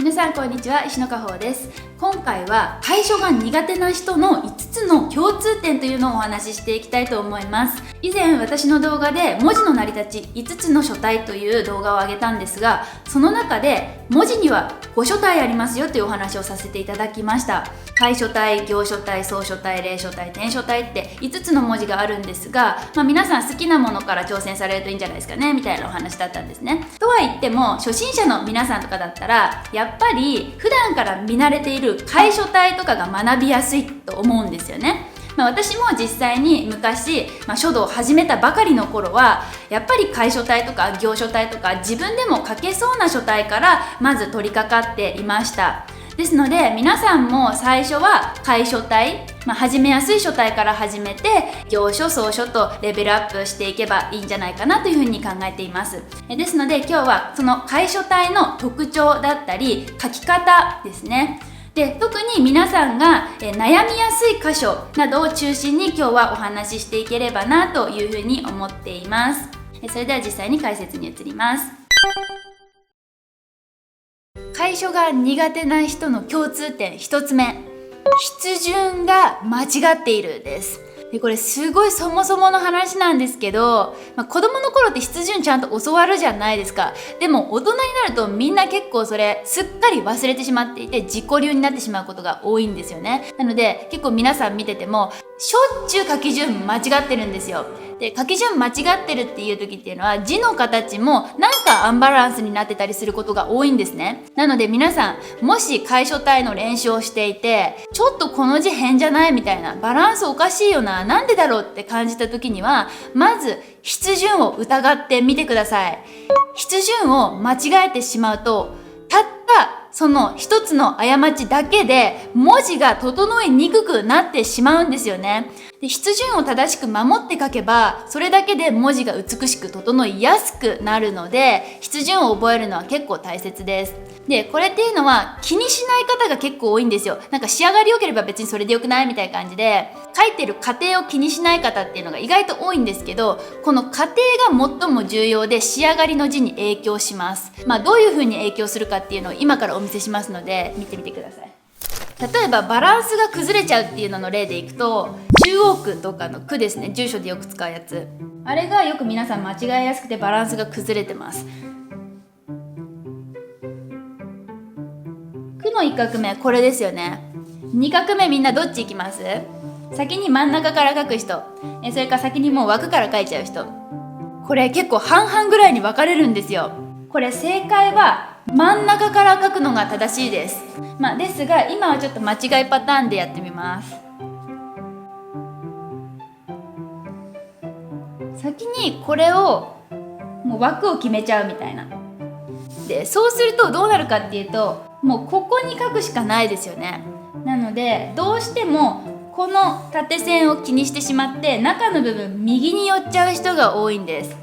皆さんこんにちは、石野花宝です。今回は楷書が苦手な人の5つの共通点というのをお話ししていきたいと思います。以前私の動画で文字の成り立ち5つの書体という動画を上げたんですが、その中で文字には5書体ありますよというお話をさせていただきました。楷書体、行書体、草書体、隷書体、篆書体って5つの文字があるんですが、皆さん好きなものから挑戦されるといいんじゃないですかねみたいなお話だったんですね。とは言っても初心者の皆さんとかだったらやっぱり普段から見慣れている楷書体とかが学びやすいと思うんですよね。私も実際に昔、書道を始めたばかりの頃はやっぱり楷書体とか行書体とか自分でも書けそうな書体からまず取り掛かっていました。ですので皆さんも最初は楷書体、始めやすい書体から始めて行書、草書とレベルアップしていけばいいんじゃないかなというふうに考えています。ですので今日はその楷書体の特徴だったり書き方ですね。で、特に皆さんが悩みやすい箇所などを中心に今日はお話ししていければなというふうに思っています。それでは実際に解説に移ります。楷書が苦手な人の共通点1つ目、筆順が間違っているです。でこれすごいそもそもの話なんですけど、子供の頃って筆順ちゃんと教わるじゃないですか。でも大人になるとみんな結構それすっかり忘れてしまっていて自己流になってしまうことが多いんですよね。なので結構皆さん見ててもしょっちゅう書き順間違ってるんですよ。で書き順間違ってるっていう時っていうのは字の形もなんかアンバランスになってたりすることが多いんですね。なので皆さんもし楷書体の練習をしていてちょっとこの字変じゃないみたいな、バランスおかしいよな、なんでだろうって感じた時にはまず筆順を疑ってみてください。筆順を間違えてしまうとたったその一つの過ちだけで文字が整いにくくなってしまうんですよね。で筆順を正しく守って書けばそれだけで文字が美しく整いやすくなるので、筆順を覚えるのは結構大切です。でこれっていうのは気にしない方が結構多いんですよ。なんか仕上がり良ければ別にそれでよくないみたいな感じで書いてる過程を気にしない方っていうのが意外と多いんですけど、この過程が最も重要で仕上がりの字に影響します。どういう風に影響するかっていうのを今からお見せしますので見てみてください。例えばバランスが崩れちゃうっていうのの例でいくと、中央区とかの区ですね、住所でよく使うやつ、あれがよく皆さん間違えやすくてバランスが崩れてます。区の1画目これですよね。2画目みんなどっち行きます？先に真ん中から書く人、それから先にもう枠から書いちゃう人。これ結構半々ぐらいに分かれるんですよ。これ正解は真ん中から書くのが正しいです。ですが今はちょっと間違いパターンでやってみます。先にこれをもう枠を決めちゃうみたいな。でそうするとどうなるかっていうと、もうここに書くしかないですよね。なのでどうしてもこの縦線を気にしてしまって中の部分右に寄っちゃう人が多いんです。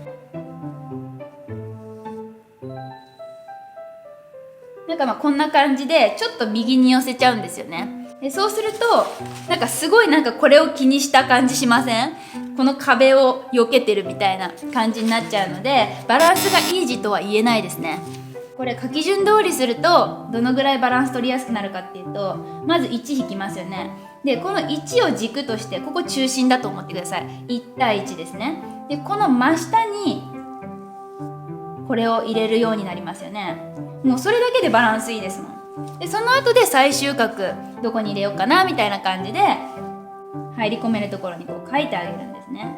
なんかこんな感じでちょっと右に寄せちゃうんですよね。でそうするとなんかすごいこれを気にした感じしません？この壁を避けてるみたいな感じになっちゃうのでバランスがいい字とは言えないですね。これ書き順通りするとどのぐらいバランス取りやすくなるかっていうと、まず1引きますよね。でこの1を軸としてここ中心だと思ってください。1対1ですね。でこの真下にこれを入れるようになりますよね。もうそれだけでバランスいいですもん。でその後で最終角どこに入れようかなみたいな感じで入り込めるところにこう書いてあげるんですね。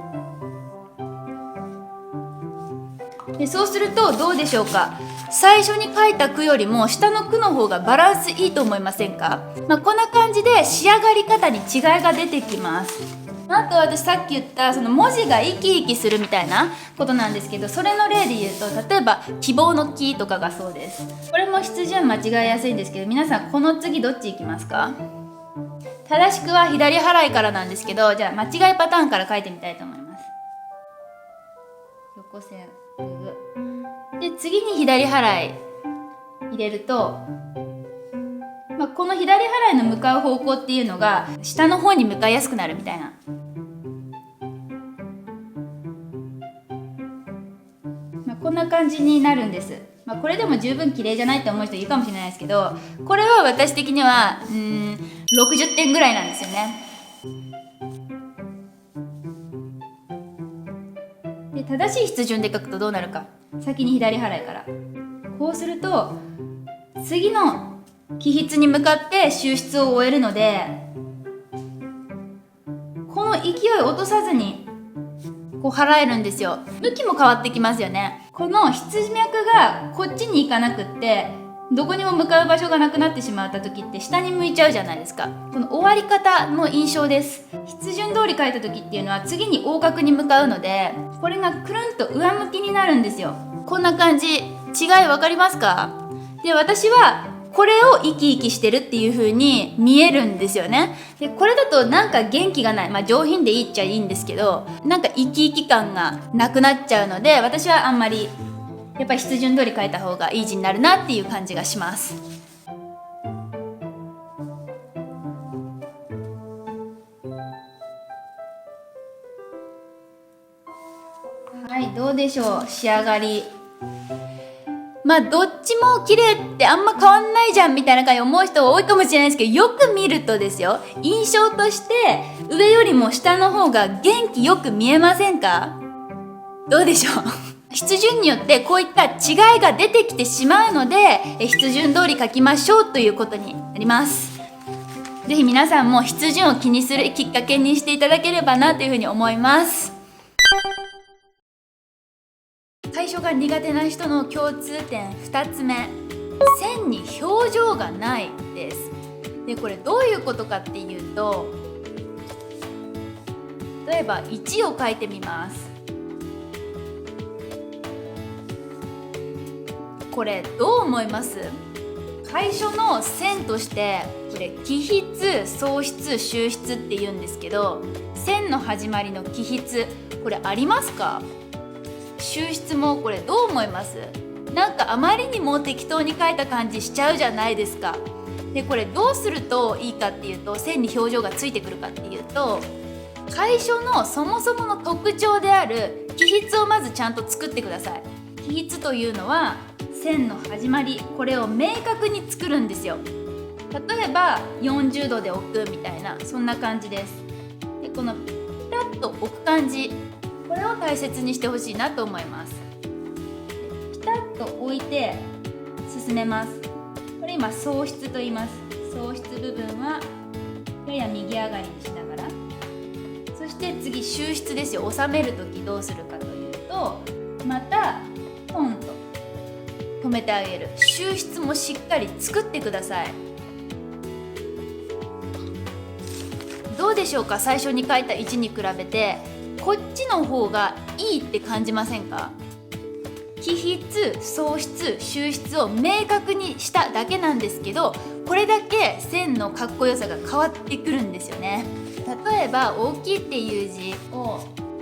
でそうするとどうでしょうか。最初に書いた句よりも下の句の方がバランスいいと思いませんか？こんな感じで仕上がり方に違いが出てきます。あと私さっき言ったその文字が生き生きするみたいなことなんですけど、それの例で言うと例えば希望の希とかがそうです。これも筆順間違えやすいんですけど、皆さんこの次どっち行きますか？正しくは左払いからなんですけど、じゃあ間違いパターンから書いてみたいと思います。横線で次に左払い入れると、この左払いの向かう方向っていうのが下の方に向かいやすくなるみたいな。こんな感じになるんです。これでも十分綺麗じゃないって思う人いるかもしれないですけど、これは私的には60点ぐらいなんですよね。で、正しい筆順で書くとどうなるか。先に左払いからこうすると、次の起筆に向かって収筆を終えるので、この勢いを落とさずにこう払えるんですよ。向きも変わってきますよね。この筆脈がこっちに行かなくって、どこにも向かう場所がなくなってしまった時って下に向いちゃうじゃないですか。この終わり方の印象です。筆順通り書いた時っていうのは次に横角に向かうので、これがくるんと上向きになるんですよ。こんな感じ。違いわかりますか？で、私はこれを生き生きしてるっていう風に見えるんですよね。で、これだとなんか元気がない。上品でいいっちゃいいんですけど、なんか生き生き感がなくなっちゃうので、私はあんまりやっぱり筆順通り書いた方がいい字になるなっていう感じがします。はい、どうでしょう、仕上がり。どっちも綺麗ってあんま変わんないじゃんみたいな感じで思う人は多いかもしれないですけど、よく見るとですよ、印象として上よりも下の方が元気よく見えませんか？どうでしょう筆順によってこういった違いが出てきてしまうので、筆順通り書きましょうということになります。ぜひ皆さんも筆順を気にするきっかけにしていただければなというふうに思います。楷書が苦手な人の共通点2つ目、線に表情がないです。で、これどういうことかっていうと、例えば1を書いてみます。これどう思います？楷書の線としてこれ起筆、送筆、収筆って言うんですけど、線の始まりの起筆、これありますか？収筆もこれどう思います？なんかあまりにも適当に書いた感じしちゃうじゃないですか。で、これどうするといいかっていうと、線に表情がついてくるかっていうと、楷書のそもそもの特徴である起筆をまずちゃんと作ってください。起筆というのは線の始まり、これを明確に作るんですよ。例えば40度で置くみたいな、そんな感じです。で、このピタッと置く感じ、これを大切にしてほしいなと思います。ピタッと置いて進めます。これ今送筆と言います。送筆部分はやや右上がりにしながら、そして次収筆ですよ。収めるときどうするかというと、またトンと止めてあげる。収筆もしっかり作ってください。どうでしょうか？最初に書いた位置に比べてこっちの方がいいって感じませんか？起筆、送筆、収筆を明確にしただけなんですけど、これだけ線のかっこよさが変わってくるんですよね。例えば大きいっていう字を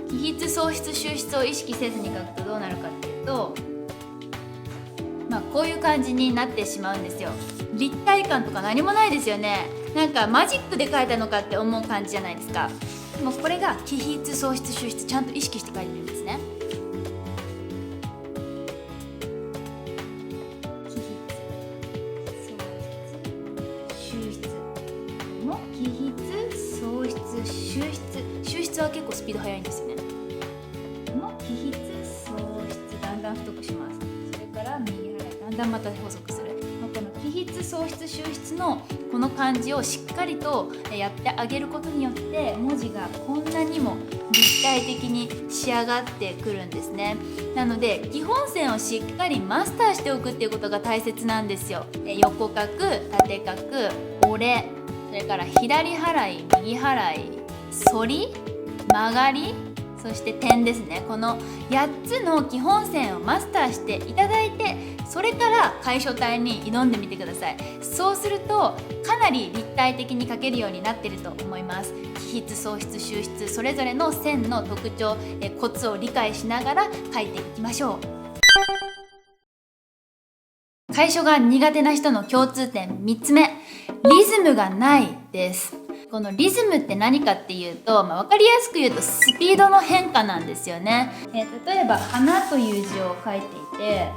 起筆、送筆、収筆を意識せずに書くとどうなるかっていうと、こういう感じになってしまうんですよ。立体感とか何もないですよね。なんかマジックで書いたのかって思う感じじゃないですか。でもこれが起筆、送筆、収筆ちゃんと意識して書いてるんですね。起筆、送筆、収筆の起筆、送筆、収筆、収筆は結構スピード速いんですよね。の起筆、送筆、だんだん太くします。それから右払い、だんだんまた細くする。この起筆、送筆、収筆のこの感じをしっかりとやってあげることによって、文字がこんなにも立体的に仕上がってくるんですね。なので基本線をしっかりマスターしておくっていうことが大切なんですよ。横角、縦角、折れ、それから左払い、右払い、反り、曲がり、そして点ですね。この8つの基本線をマスターしていただいて、それから楷書体に挑んでみてください。そうするとかなり立体的に書けるようになっていると思います。起筆、送筆、収筆、それぞれの線の特徴、コツを理解しながら書いていきましょう。楷書が苦手な人の共通点3つ目、リズムがないです。このリズムって何かっていうと、分かりやすく言うとスピードの変化なんですよね。例えば花という字を書いていて、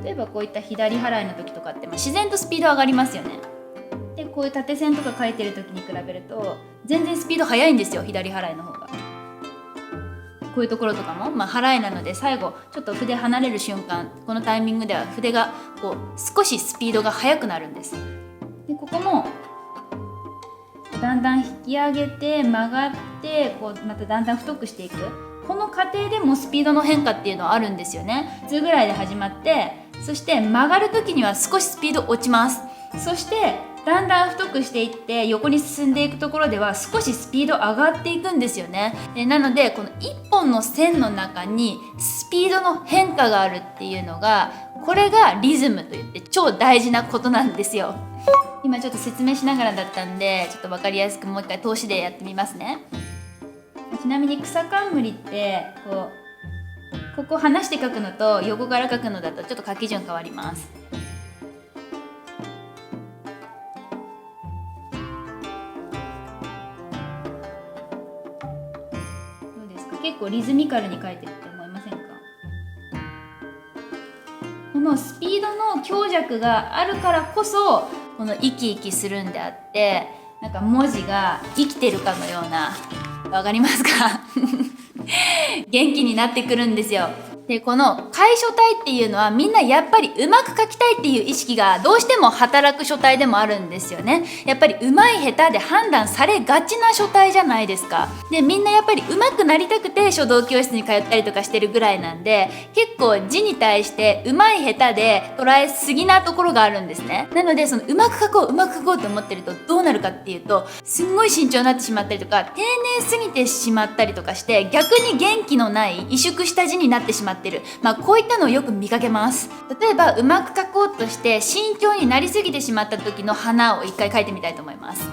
例えばこういった左払いの時とかって、自然とスピード上がりますよね。でこういう縦線とか書いてる時に比べると全然スピード速いんですよ、左払いの方が。こういうところとかも、払いなので最後ちょっと筆離れる瞬間、このタイミングでは筆がこう少しスピードが速くなるんです。でここもだんだん引き上げて曲がってこうまただんだん太くしていく、この過程でもスピードの変化っていうのはあるんですよね。普通ぐらいで始まって、そして曲がる時には少しスピード落ちます。そしてだんだん太くしていって横に進んでいくところでは少しスピード上がっていくんですよね。なのでこの1本の線の中にスピードの変化があるっていうのが、これがリズムといって超大事なことなんですよ。今ちょっと説明しながらだったんでちょっと分かりやすくもう一回通しでやってみますね。ちなみに草冠ってここ離して書くのと横から書くのだとちょっと書き順変わります。どうですか、結構リズミカルに書いてるって思いませんか？このスピードの強弱があるからこそこの生き生きするんであって、なんか文字が生きてるかのような、わかりますか？元気になってくるんですよ。でこの楷書体っていうのはみんなやっぱりうまく書きたいっていう意識がどうしても働く書体でもあるんですよね。やっぱりうまい下手で判断されがちな書体じゃないですか。でみんなやっぱりうまくなりたくて書道教室に通ったりとかしてるぐらいなんで、結構字に対してうまい下手で捉えすぎなところがあるんですね。なのでそのうまく書こううまく書こうと思ってるとどうなるかっていうと、すんごい慎重になってしまったりとか丁寧すぎてしまったりとかして、逆に元気のない萎縮した字になってしまってる、こういったのをよく見かけます。例えばうまく書こうとして慎重になりすぎてしまった時の花を一回書いてみたいと思います。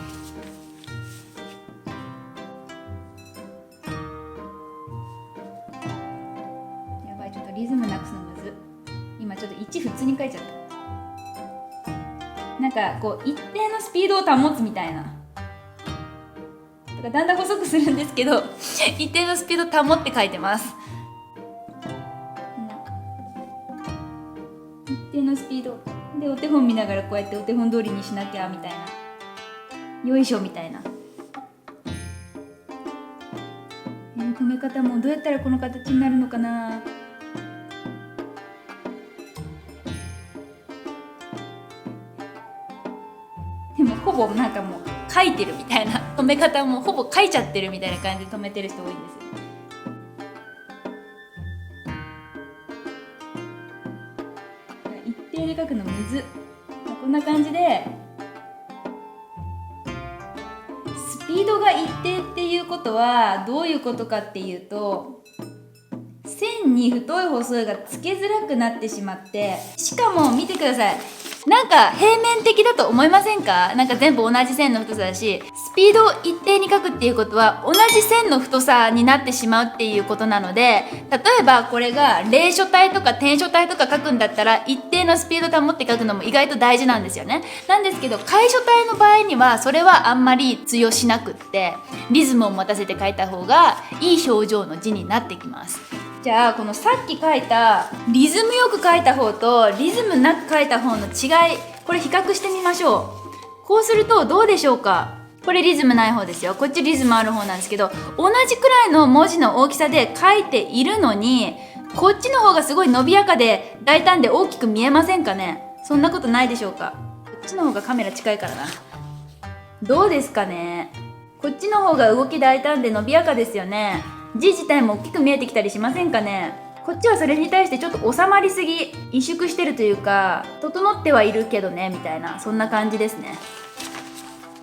やばい、ちょっとリズムなくすのむず。今ちょっと1普通に書いちゃった。なんかこう一定のスピードを保つみたいな、だんだん細くするんですけど一定のスピードを保って書いてます。一定のスピードでお手本見ながらこうやってお手本通りにしなきゃみたいな、よいしょみたいな。止め方もどうやったらこの形になるのかな。でもほぼなんかもう書いてるみたいな、止め方もほぼ書いちゃってるみたいな感じで止めてる人多いんですよね。一定で書くのむずっ。こんな感じでスピードが一定っていうことはどういうことかっていうと、線に太い細いがつけづらくなってしまって、しかも見てください、なんか平面的だと思いませんか？なんか全部同じ線の太さだし、スピードを一定に書くっていうことは同じ線の太さになってしまうっていうことなので、例えばこれが隷書体とか篆書体とか書くんだったら一定のスピード保って書くのも意外と大事なんですよね。なんですけど楷書体の場合にはそれはあんまり通用しなくって、リズムを持たせて書いた方がいい表情の字になってきます。じゃあこのさっき書いたリズムよく書いた方とリズムなく書いた方の違い、これ比較してみましょう。こうするとどうでしょうか？これリズムない方ですよ、こっちリズムある方なんですけど、同じくらいの文字の大きさで書いているのに、こっちの方がすごい伸びやかで大胆で大きく見えませんかね？そんなことないでしょうか？こっちの方がカメラ近いからな。どうですかね？こっちの方が動き大胆で伸びやかですよね。字自体も大きく見えてきたりしませんかね？こっちはそれに対してちょっと収まりすぎ、萎縮してるというか、整ってはいるけどねみたいな、そんな感じですね。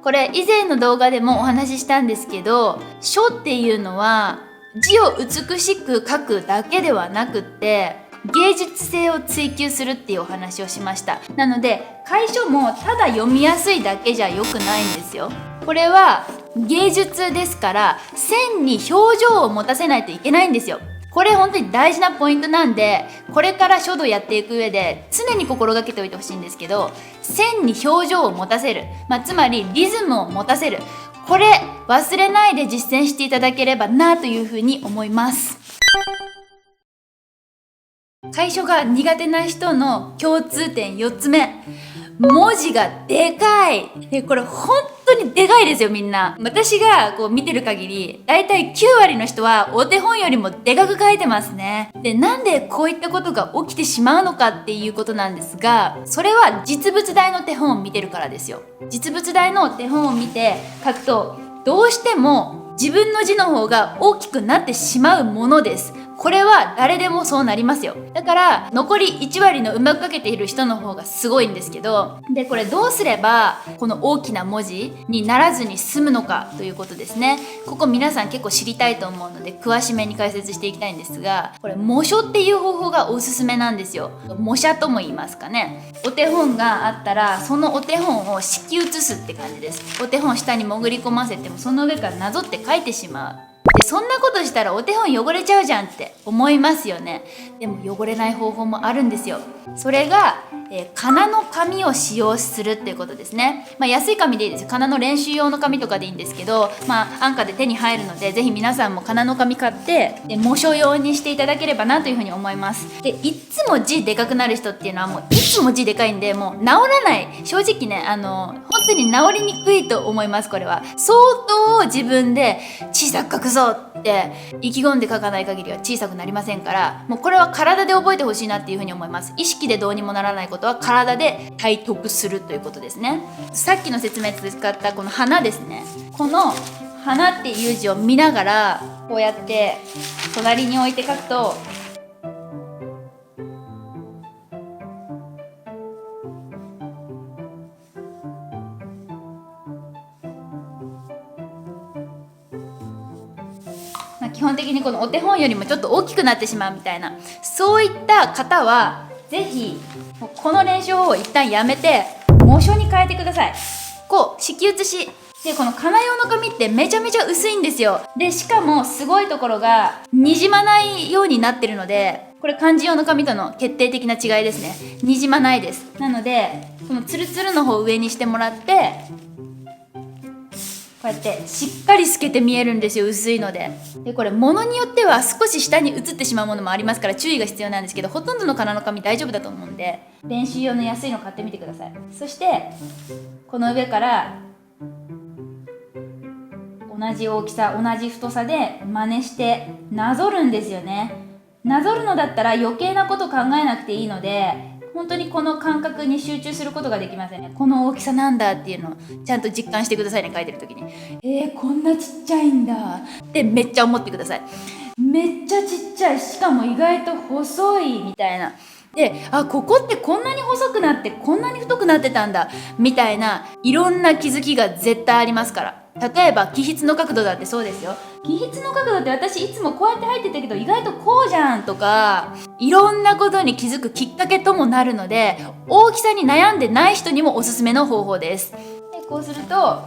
これ以前の動画でもお話ししたんですけど、書っていうのは字を美しく書くだけではなくって芸術性を追求するっていうお話をしました。なので楷書もただ読みやすいだけじゃ良くないんですよ。これは芸術ですから、線に表情を持たせないといけないんですよ。これ本当に大事なポイントなんで、これから書道やっていく上で常に心がけておいてほしいんですけど、線に表情を持たせる、つまりリズムを持たせる、これ忘れないで実践していただければなというふうに思います。楷書が苦手な人の共通点4つ目。文字がでかい。で、これ本当にでかいですよ、みんな。私がこう見てる限り、だいたい9割の人はお手本よりもでかく書いてますね。で、なんでこういったことが起きてしまうのかっていうことなんですが、それは実物大の手本を見てるからですよ。実物大の手本を見て書くと、どうしても自分の字の方が大きくなってしまうものです。これは誰でもそうなりますよ。だから残り1割のうまく書けている人の方がすごいんですけど、でこれどうすればこの大きな文字にならずに済むのかということですね。ここ皆さん結構知りたいと思うので詳しめに解説していきたいんですが、これ模書っていう方法がおすすめなんですよ。模写とも言いますかね。お手本があったらそのお手本を敷き写すって感じです。お手本下に潜り込ませてもその上からなぞって書いてしまう。でそんなことしたらお手本汚れちゃうじゃんって思いますよね。でも汚れない方法もあるんですよ。それが、かなの紙を使用するっていうことですね。安い紙でいいですよ。かなの練習用の紙とかでいいんですけど、安価で手に入るのでぜひ皆さんもかなの紙買って模書用にしていただければなというふうに思います。でいつも字でかくなる人っていうのはもういつも字でかいんでもう治らない。正直ね本当に治りにくいと思います。これは相当自分で小さく書くぞって意気込んで書かない限りは小さくなりませんから、もうこれは体で覚えてほしいなっていうふうに思います。意識でどうにもならないことは体で体得するということですね。さっきの説明で使ったこの花ですね。この花っていう字を見ながらこうやって隣に置いて書くと基本的にこのお手本よりもちょっと大きくなってしまうみたいな、そういった方はぜひこの練習を一旦やめて模書に変えてください。こう敷き写しで、このかな用の紙ってめちゃめちゃ薄いんですよ。でしかもすごいところがにじまないようになってるので、これ漢字用の紙との決定的な違いですね。にじまないです。なのでこのツルツルの方を上にしてもらってこうやってしっかり透けて見えるんですよ、薄いので。でこれ物によっては少し下に映ってしまうものもありますから注意が必要なんですけど、ほとんどのかなの紙大丈夫だと思うんで練習用の安いの買ってみてください。そしてこの上から同じ大きさ同じ太さで真似してなぞるんですよね。なぞるのだったら余計なこと考えなくていいので本当にこの感覚に集中することができませんね。この大きさなんだっていうのをちゃんと実感してくださいね、書いてる時に。こんなちっちゃいんだってめっちゃ思ってください。めっちゃちっちゃい、しかも意外と細いみたいな。でここってこんなに細くなってこんなに太くなってたんだみたいないろんな気づきが絶対ありますから。例えば起筆の角度だってそうですよ。起筆の角度って私いつもこうやって入ってたけど意外とこうじゃんとか、いろんなことに気づくきっかけともなるので大きさに悩んでない人にもおすすめの方法です。でこうすると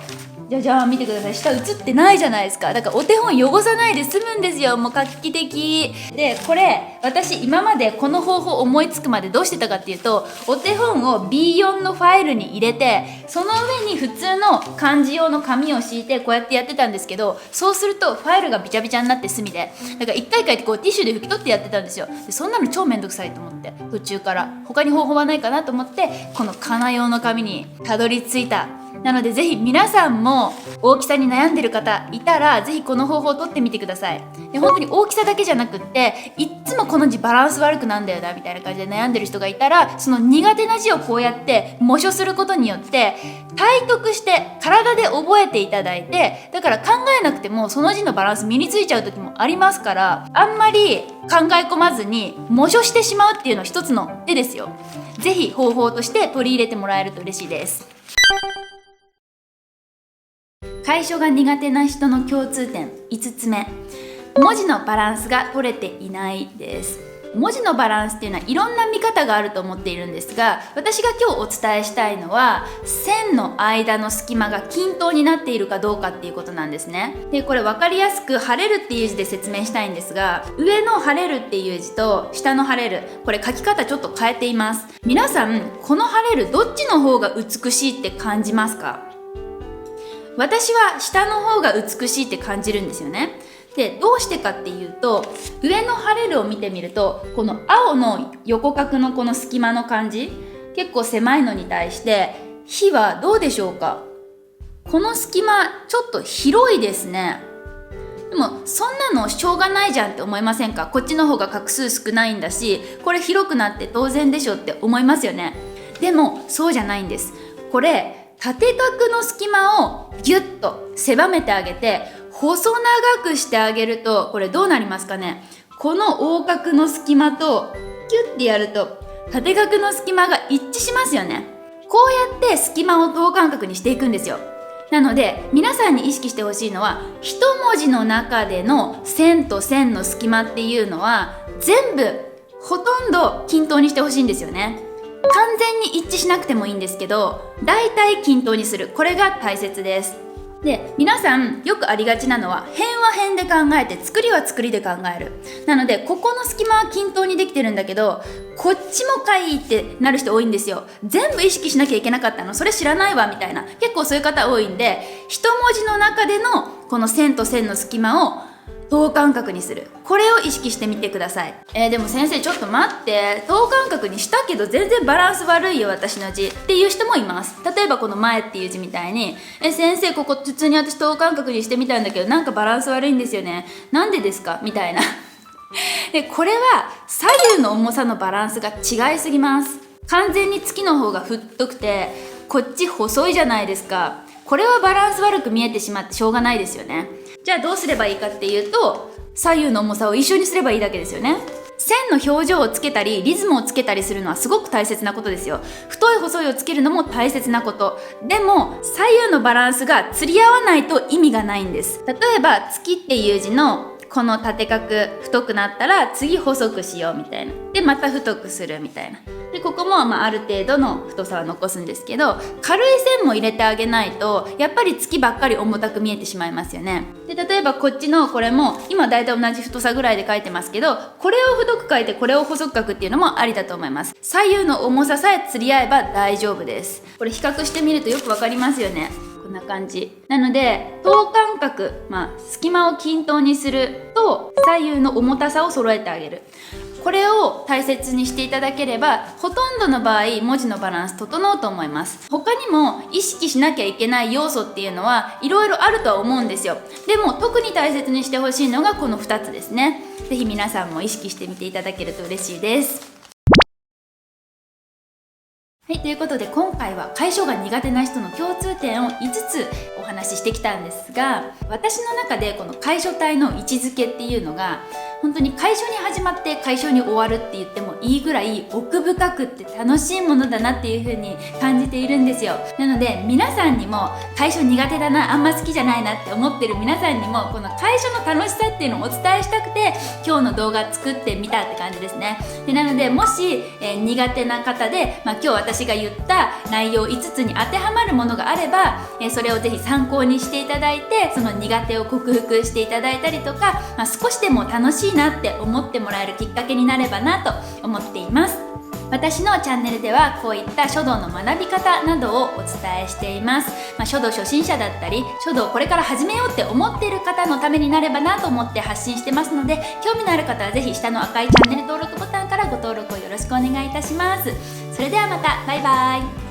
じゃあ見てください、下映ってないじゃないですか。だからお手本汚さないで済むんですよ。もう画期的で、これ私今までこの方法思いつくまでどうしてたかっていうと、お手本を B4 のファイルに入れてその上に普通の漢字用の紙を敷いてこうやってやってたんですけど、そうするとファイルがびちゃびちゃになって隅で、だから一回書いてこうティッシュで拭き取ってやってたんですよ。でそんなの超めんどくさいと思って途中から他に方法はないかなと思ってこのかな用の紙にたどり着いた。なのでぜひ皆さんも大きさに悩んでる方いたらぜひこの方法を取ってみてください。で本当に大きさだけじゃなくっていっつもこの字バランス悪くなんだよなみたいな感じで悩んでる人がいたら、その苦手な字をこうやって模書することによって体得して体で覚えていただいて、だから考えなくてもその字のバランス身についちゃう時もありますから、あんまり考え込まずに模書してしまうっていうの一つの手ですよ。ぜひ方法として取り入れてもらえると嬉しいです。楷書が苦手な人の共通点5つ目、文字のバランスが取れていないです。文字のバランスっていうのはいろんな見方があると思っているんですが、私が今日お伝えしたいのは線の間の隙間が均等になっているかどうかっていうことなんですね。でこれ分かりやすく晴れるっていう字で説明したいんですが、上の晴れるっていう字と下の晴れる、これ書き方ちょっと変えています。皆さんこの晴れるどっちの方が美しいって感じますか？私は下の方が美しいって感じるんですよね。でどうしてかっていうと、上のハレルを見てみると、この青の横角のこの隙間の感じ、結構狭いのに対して火はどうでしょうか。この隙間ちょっと広いですね。でもそんなのしょうがないじゃんって思いませんか。こっちの方が画数少ないんだし、これ広くなって当然でしょって思いますよね。でもそうじゃないんです。これ縦角の隙間をギュッと狭めてあげて細長くしてあげると、これどうなりますかね。この横角の隙間とキュッてやると縦角の隙間が一致しますよね。こうやって隙間を等間隔にしていくんですよ。なので皆さんに意識してほしいのは、一文字の中での線と線の隙間っていうのは全部ほとんど均等にしてほしいんですよね。完全に一致しなくてもいいんですけど、だいたい均等にする、これが大切です。で、皆さんよくありがちなのは、辺は辺で考えて作りは作りで考える。なのでここの隙間は均等にできてるんだけど、こっちもかいってなる人多いんですよ。全部意識しなきゃいけなかったの、それ知らないわみたいな、結構そういう方多いんで、一文字の中でのこの線と線の隙間を等間隔にする、これを意識してみてください。でも先生ちょっと待って、等間隔にしたけど全然バランス悪いよ私の字っていう人もいます。例えばこの前っていう字みたいに、先生ここ普通に私等間隔にしてみたんだけどなんかバランス悪いんですよね、なんでですかみたいなでこれは左右の重さのバランスが違いすぎます。完全に月の方が太くてこっち細いじゃないですか。これはバランス悪く見えてしまってしょうがないですよね。じゃあどうすればいいかっていうと、左右の重さを一緒にすればいいだけですよね。線の表情をつけたりリズムをつけたりするのはすごく大切なことですよ。太い細いをつけるのも大切なこと。でも左右のバランスが釣り合わないと意味がないんです。例えば月っていう字のこの縦角太くなったら次細くしようみたいな、でまた太くするみたいな、でここもある程度の太さは残すんですけど、軽い線も入れてあげないとやっぱり月ばっかり重たく見えてしまいますよね。で例えばこっちのこれも今だいたい同じ太さぐらいで書いてますけど、これを太く書いてこれを細く書くっていうのもありだと思います。左右の重ささえ釣り合えば大丈夫です。これ比較してみるとよくわかりますよね。こんな感じなので、等間隔、隙間を均等にすると左右の重たさを揃えてあげる、これを大切にしていただければ、ほとんどの場合文字のバランス整うと思います。他にも意識しなきゃいけない要素っていうのはいろいろあるとは思うんですよ。でも特に大切にしてほしいのがこの2つですね。ぜひ皆さんも意識してみていただけると嬉しいです。はい、ということで今回は楷書が苦手な人の共通点を5つお話ししてきたんですが、私の中でこの楷書体の位置づけっていうのが本当に楷書に始まって楷書に終わるって言ってもいいぐらい奥深くって楽しいものだなっていう風に感じているんですよ。なので皆さんにも楷書苦手だな、あんま好きじゃないなって思ってる皆さんにもこの楷書の楽しさっていうのをお伝えしたくて今日の動画作ってみたって感じですね。でなのでもし、苦手な方で、今日私が言った内容5つに当てはまるものがあれば、それをぜひ参考にしていただいて、その苦手を克服していただいたりとか、少しでも楽しいなって思ってもらえるきっかけになればなと思っています。私のチャンネルではこういった書道の学び方などをお伝えしています。書道初心者だったり書道をこれから始めようって思っている方のためになればなと思って発信してますので、興味のある方はぜひ下の赤いチャンネル登録ボタンからご登録をよろしくお願いいたします。それではまた、バイバイ。